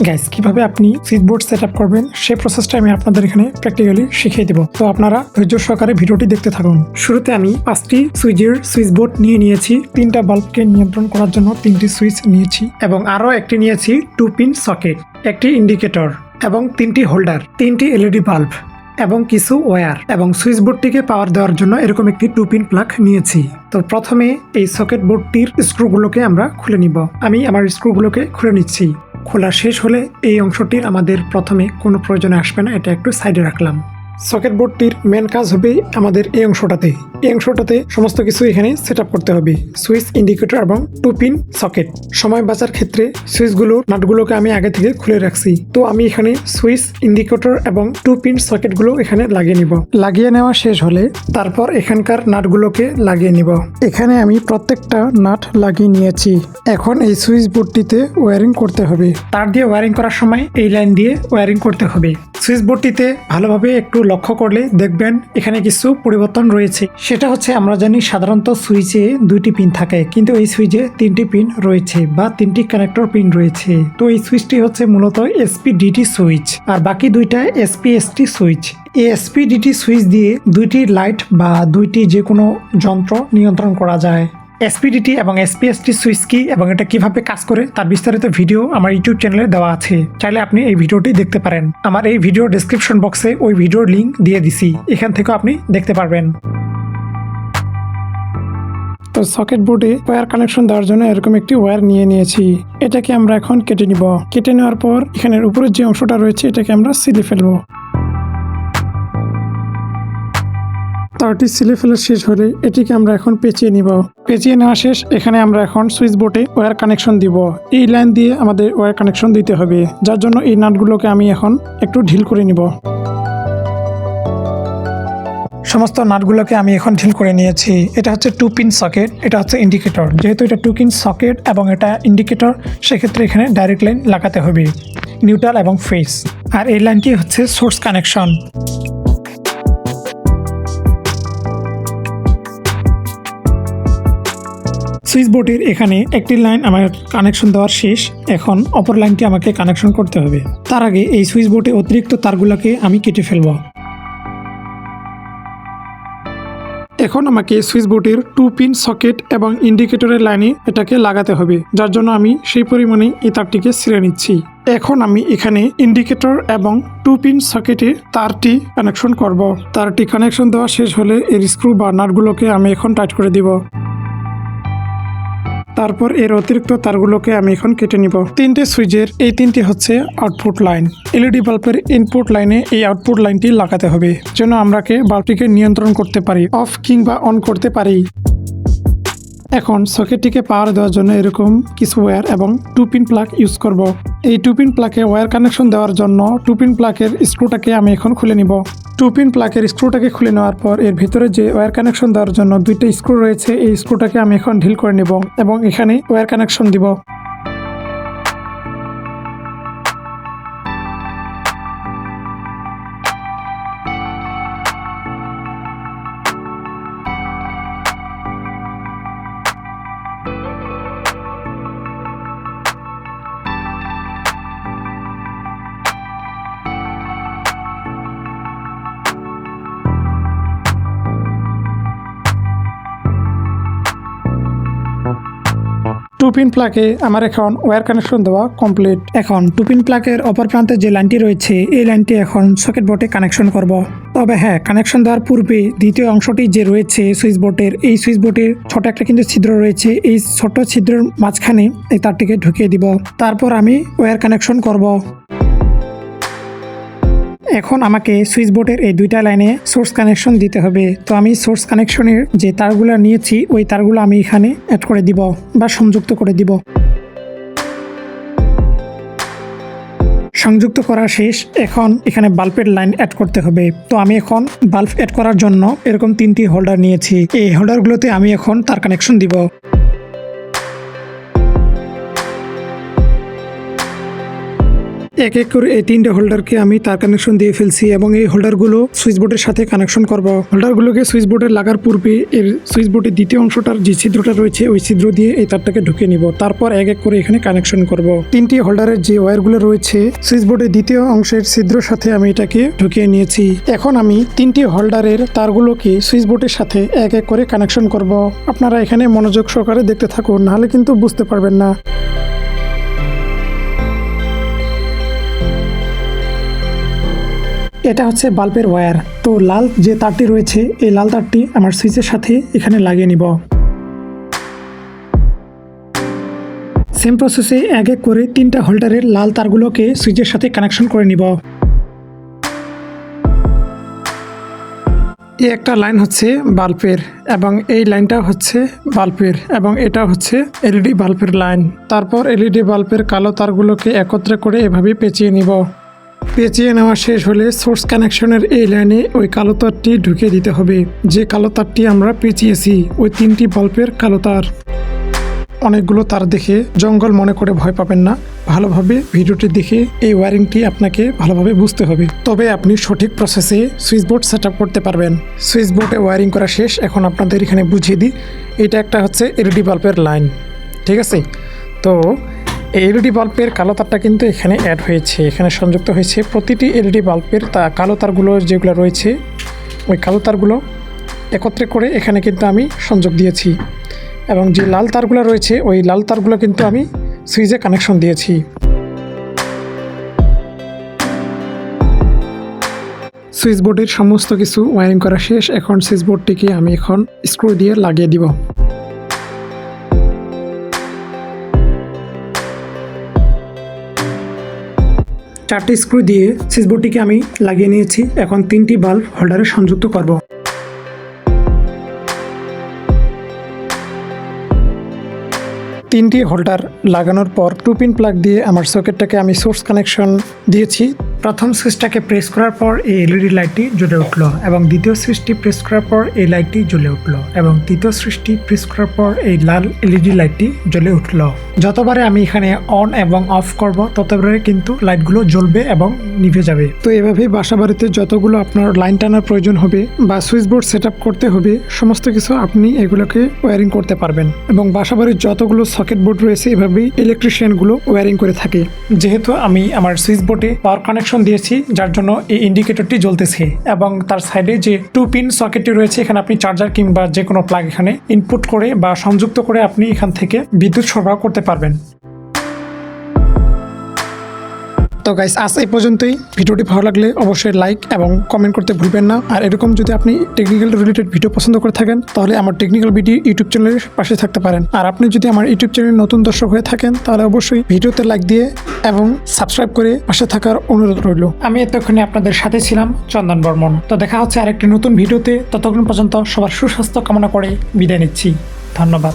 Guys, কিভাবে আপনি switch board setup করবেন সেই প্রসেসটা আমি আপনাদের এখানে প্র্যাকটিক্যালি শিখিয়ে দেব। তো আপনারা ধৈর্য সহকারে ভিডিওটি দেখতে থাকুন। শুরুতে আমি 5টি সুইচের সুইচ বোর্ড নিয়েছি, 3টা বাল্বকে নিয়ন্ত্রণ করার জন্য 3টি সুইচ নিয়েছি এবং আরও একটি নিয়েছি 2 পিন সকেট, একটি ইন্ডিকেটর এবং 3টি হোল্ডার, 3টি এলইডি বাল্ব এবং কিছু ওয়্যার এবং সুইচ বোর্ডটিকে পাওয়ার দেওয়ার জন্য এরকম একটি 2 পিন প্লাগ নিয়েছি। তো প্রথমে এই সকেট বোর্ডটির স্ক্রুগুলোকে আমরা খুলে নিব। আমি আমার স্ক্রুগুলোকে খুলে নিচ্ছি। খোলা শেষ হলে এই অংশটির আমাদের প্রথমে কোনো প্রয়োজনে আসবে না, এটা একটু সাইডে রাখলাম। সকেট বোর্ডটির মেন কাজ হবে আমাদের এই অংশটাতে সমস্ত কিছু এখানে সেট আপ করতে হবে। সুইচ, ইন্ডিকেটর এবং 2 পিন সকেট। সময় বাঁচার ক্ষেত্রে সুইচগুলোর নাটগুলোকে আমি আগে থেকে খুলে রাখছি। তো আমি এখানে সুইচ, ইন্ডিকেটর এবং 2 পিন সকেটগুলো এখানে লাগিয়ে নিব। লাগিয়ে নেওয়া শেষ হলে তারপর এখানকার নাটগুলোকে লাগিয়ে নিব। এখানে আমি প্রত্যেকটা নাট লাগিয়ে নিয়েছি। এখন এই সুইচ বোর্ডটিতে ওয়্যারিং করতে হবে। তার দিয়ে ওয়্যারিং করার সময় এই লাইন দিয়ে ওয়্যারিং করতে হবে। সুইচ বোর্ডটিতে ভালোভাবে একটু লক্ষ্য করলে দেখবেন এখানে কিছু পরিবর্তন রয়েছে। সেটা হচ্ছে, আমরা জানি সাধারণত সুইচে 2টি পিন থাকে, কিন্তু এই সুইচে 3টি পিন রয়েছে বা 3টি কানেক্টর পিন রয়েছে। তো এই সুইচটি হচ্ছে মূলত এসপিডিটি সুইচ আর বাকি 2টা এসপিএসটি সুইচ। এই এসপিডিটি সুইচ দিয়ে 2টি লাইট বা 2টি যে কোনো যন্ত্র নিয়ন্ত্রণ করা যায়। এসপিডিটি এবং এসপিএসটি সুইচ কি এবং এটা কিভাবে কাজ করে তার বিস্তারিত ভিডিও আমার ইউটিউব চ্যানেলে দেওয়া আছে, চাইলে আপনি এই ভিডিওটি দেখতে পারেন। আমার এই ভিডিও ডেসক্রিপশন বক্সে ওই ভিডিওর লিঙ্ক দিয়ে দিছি, এখান থেকেও আপনি দেখতে পারবেন। তো সকেট বোর্ডে ওয়্যার কানেকশন দেওয়ার জন্য এরকম একটি ওয়্যার নিয়েছি। এটাকে আমরা এখন কেটে নিব। কেটে নেওয়ার পর এখানের উপরের যে অংশটা রয়েছে এটাকে আমরা সিলে ফেলবো। তারটি সিলে ফেলা শেষ হলে এটিকে আমরা এখন পেঁচিয়ে নিব। পেঁচিয়ে নেওয়া শেষ। এখানে আমরা এখন সুইচ বোর্ডে ওয়্যার কানেকশন দিব। এই লাইন দিয়ে আমাদের ওয়্যার কানেকশন দিতে হবে, যার জন্য এই নাটগুলোকে আমি এখন একটু ঢিল করে নিব। সমস্ত নাটগুলোকে আমি এখন ঢিল করে নিয়েছি। এটা হচ্ছে 2 পিন সকেট, এটা হচ্ছে ইন্ডিকেটর। যেহেতু এটা 2 পিন সকেট এবং এটা ইন্ডিকেটর, সেক্ষেত্রে এখানে ডাইরেক্ট লাইন লাগাতে হবে, নিউট্রাল এবং ফেজ। আর এই লাইনটি হচ্ছে সোর্স কানেকশন। সুইচ বোর্ডের এখানে একটি লাইন আমার কানেকশন দেওয়ার শেষ। এখন অপর লাইনটি আমাকে কানেকশন করতে হবে। তার আগে এই সুইচ বোর্ডে অতিরিক্ত তারগুলোকে আমি কেটে ফেলব। এখন আমাকে সুইচ বোর্ডের 2 পিন সকেট এবং ইন্ডিকেটরের লাইনে এটাকে লাগাতে হবে, যার জন্য আমি সেই পরিমাণে এই তারটিকে ছিঁড়ে নিচ্ছি। এখন আমি এখানে ইন্ডিকেটর এবং 2 পিন সকেটে তারটি কানেকশন করব। তারটি কানেকশন দেওয়া শেষ হলে এর স্ক্রু বা নাটগুলোকে আমি এখন টাইট করে দিব। তারপর এর অতিরিক্ত তারগুলোকে আমি এখন কেটে নিব। 3টে সুইচের এই 3টি হচ্ছে আউটপুট লাইন। এলইডি বাল্বের ইনপুট লাইনে এই আউটপুট লাইনটি লাগাতে হবে, যেন আমরাকে বাল্বটিকে নিয়ন্ত্রণ করতে পারি, অফ কিংবা অন করতে পারি। এখন সকেটটিকে পাওয়ার দেওয়ার জন্য এরকম কিছু ওয়্যার এবং 2 পিন প্লাগ ইউজ করব। এই 2 পিন প্লাগে ওয়্যার কানেকশন দেওয়ার জন্য 2 পিন প্লাগের স্ক্রুটাকে আমি এখন খুলে নিব। 2 পিন প্লাগের স্ক্রুটাকে খুলে নেওয়ার পর এর ভিতরে যে ওয়্যার কানেকশন দেওয়ার জন্য 2টা স্ক্রু রয়েছে, এই স্ক্রুটাকে আমি এখন ঢিল করে নেব এবং এখানে ওয়্যার কানেকশন দিব। টু পিন প্লাগে আমার এখন ওয়্যার কানেকশন দেওয়া কমপ্লিট। এখন 2 পিন প্লাগের অপর প্রান্তে যে লাইনটি রয়েছে এই লাইনটি এখন সকেট বোর্ডে কানেকশন করব। তবে হ্যাঁ, কানেকশন দেওয়ার পূর্বে দ্বিতীয় অংশটি যে রয়েছে সুইচ বোর্ডের, এই সুইচ বোর্ডের ছোট একটা কিন্তু ছিদ্র রয়েছে, এই ছোট ছিদ্রের মাঝখানে এই তারটিকে ঢুকিয়ে দিব। তারপর আমি ওয়্যার কানেকশন করব। এখন আমাকে সুইচ বোর্ডের এই 2টা লাইনে সোর্স কানেকশন দিতে হবে। তো আমি সোর্স কানেকশনের যে তারগুলো নিয়েছি ওই তারগুলো আমি এখানে অ্যাড করে দিব বা সংযুক্ত করে দিব। সংযুক্ত করা শেষ। এখন এখানে বাল্বের লাইন অ্যাড করতে হবে। তো আমি এখন বাল্ব অ্যাড করার জন্য এরকম 3টি হোল্ডার নিয়েছি। এই হোল্ডারগুলোতে আমি এখন তার কানেকশন দিব। এক এক করে এই 3টে হোল্ডারকে আমি তার কানেকশন দিয়ে ফেলছি এবং এই হোল্ডারগুলো সুইচ বোর্ডের সাথে কানেকশন করব। হোল্ডারগুলোকে সুইচ বোর্ডে লাগার পূর্বে এর সুইচ বোর্ডের দ্বিতীয় অংশটার যে ছিদ্রটা রয়েছে ওই ছিদ্র দিয়ে এই তারটাকে ঢুকিয়ে নিব। তারপর এক এক করে এখানে কানেকশন করব। 3টি হোল্ডারের যে ওয়্যারগুলো রয়েছে সুইচ বোর্ডের দ্বিতীয় অংশের ছিদ্রের সাথে আমি এটাকে ঢুকিয়ে নিয়েছি। এখন আমি 3টি হোল্ডারের তারগুলোকে সুইচ বোর্ডের সাথে এক এক করে কানেকশন করব। আপনারা এখানে মনোযোগ সহকারে দেখতে থাকুন, নাহলে কিন্তু বুঝতে পারবেন না। এটা হচ্ছে বাল্বের ওয়্যার। তো লাল যে তারটি রয়েছে এই লাল তারটি আমার সুইচের সাথে এখানে লাগিয়ে নিব। সেম প্রসেসে এক এক করে 3টা হোল্ডারের লাল তারগুলোকে সুইচের সাথে কানেকশন করে নিব। এই একটা লাইন হচ্ছে বাল্বের এবং এই লাইনটা হচ্ছে বাল্বের এবং এটা হচ্ছে এলইডি বাল্বের লাইন। তারপর এলইডি বাল্বের কালো তারগুলোকে একত্রে করে এভাবে পেঁচিয়ে নিব। পেঁচিয়ে নেওয়া শেষ হলে সোর্স কানেকশনের এই লাইনে ওই কালো তারটি ঢুকিয়ে দিতে হবে, যে কালো তারটি আমরা পেঁচিয়েছি ওই 3টি বাল্বের কালো তার। অনেকগুলো তার দেখে জঙ্গল মনে করে ভয় পাবেন না, ভালোভাবে ভিডিওটি দেখে এই ওয়্যারিংটি আপনাকে ভালোভাবে বুঝতে হবে, তবে আপনি সঠিক প্রসেসে সুইচ বোর্ড সেট আপ করতে পারবেন। সুইচ বোর্ডে ওয়্যারিং করা শেষ, এখন আপনাদের এখানে বুঝিয়ে দিই। এটা একটা হচ্ছে এলইডি বাল্বের লাইন, ঠিক আছে? তো এই এলইডি বাল্বের কালো তারটা কিন্তু এখানে অ্যাড হয়েছে, এখানে সংযুক্ত হয়েছে। প্রতিটি এলইডি বাল্বের কালো তারগুলো যেগুলো রয়েছে ওই কালো তারগুলো একত্রে করে এখানে কিন্তু আমি সংযোগ দিয়েছি এবং যে লাল তারগুলো রয়েছে ওই লাল তারগুলো কিন্তু আমি সুইচে কানেকশন দিয়েছি। সুইচ বোর্ডের সমস্ত কিছু ওয়্যারিং করা শেষ, এখন সুইচ বোর্ডটিকে আমি এখন স্ক্রু দিয়ে লাগিয়ে দিব। চারটি স্ক্রু দিয়ে সুইচ বোর্ডটিকে আমি লাগিয়ে নিয়েছি। এখন 3টি বাল্ব হোল্ডারে সংযুক্ত করব। 3টি হোল্ডার লাগানোর পর 2 পিন প্লাগ দিয়ে আমার সকেটটাকে আমি সোর্স কানেকশন দিয়েছি। প্রথম সুইচটাকে প্রেস করার পর এই এলইডি লাইটটি জ্বলে উঠল এবং দ্বিতীয় সুইচটি প্রেস করার পর এই লাইটটি জ্বলে উঠল এবং তৃতীয় সুইচটি প্রেস করার পর এই লাল এলইডি লাইটটি জ্বলে উঠল। যতবারে আমি এখানে অন এবং অফ করব ততবারে কিন্তু লাইটগুলো জ্বলবে এবং নিভে যাবে। তো এভাবেই বাসাবাড়িতে যতগুলো আপনার লাইন টানার প্রয়োজন হবে বা সুইচ বোর্ড সেট আপ করতে হবে সমস্ত কিছু আপনি এগুলোকে ওয়্যারিং করতে পারবেন এবং বাসাবাড়ির যতগুলো সকেট বোর্ড রয়েছে এভাবেই ইলেকট্রিশিয়ানগুলো ওয়্যারিং করে থাকে। যেহেতু আমি আমার সুইচ বোর্ডে পাওয়ার কানেকশন দিয়েছি যার জন্য এই ইন্ডিকেটরটি জ্বলতেছে এবং তার সাইডে যে 2 পিন সকেটটি রয়েছে এখানে আপনি চার্জার কিংবা যে কোনো প্লাগ এখানে ইনপুট করে বা সংযুক্ত করে আপনি এখান থেকে বিদ্যুৎ সরবরাহ করতে পারবেন। তো গাইস আজ এই পর্যন্তই। ভিডিওটি ভালো লাগলে অবশ্যই লাইক এবং কমেন্ট করতে ভুলবেন না। আর এরকম যদি আপনি টেকনিক্যাল রিলেটেড ভিডিও পছন্দ করে থাকেন তাহলে আমার টেকনিক্যাল ভিডিও ইউটিউব চ্যানেলের পাশে থাকতে পারেন। আর আপনি যদি আমার ইউটিউব চ্যানেলের নতুন দর্শক হয়ে থাকেন তাহলে অবশ্যই ভিডিওতে লাইক দিয়ে এবং সাবস্ক্রাইব করে পাশে থাকার অনুরোধ রইল। আমি এতক্ষণে আপনাদের সাথে ছিলাম চন্দন বর্মন। তো দেখা হচ্ছে আরেকটি নতুন ভিডিওতে, ততক্ষণ পর্যন্ত সবার সুস্বাস্থ্য কামনা করে বিদায় নিচ্ছি। ধন্যবাদ।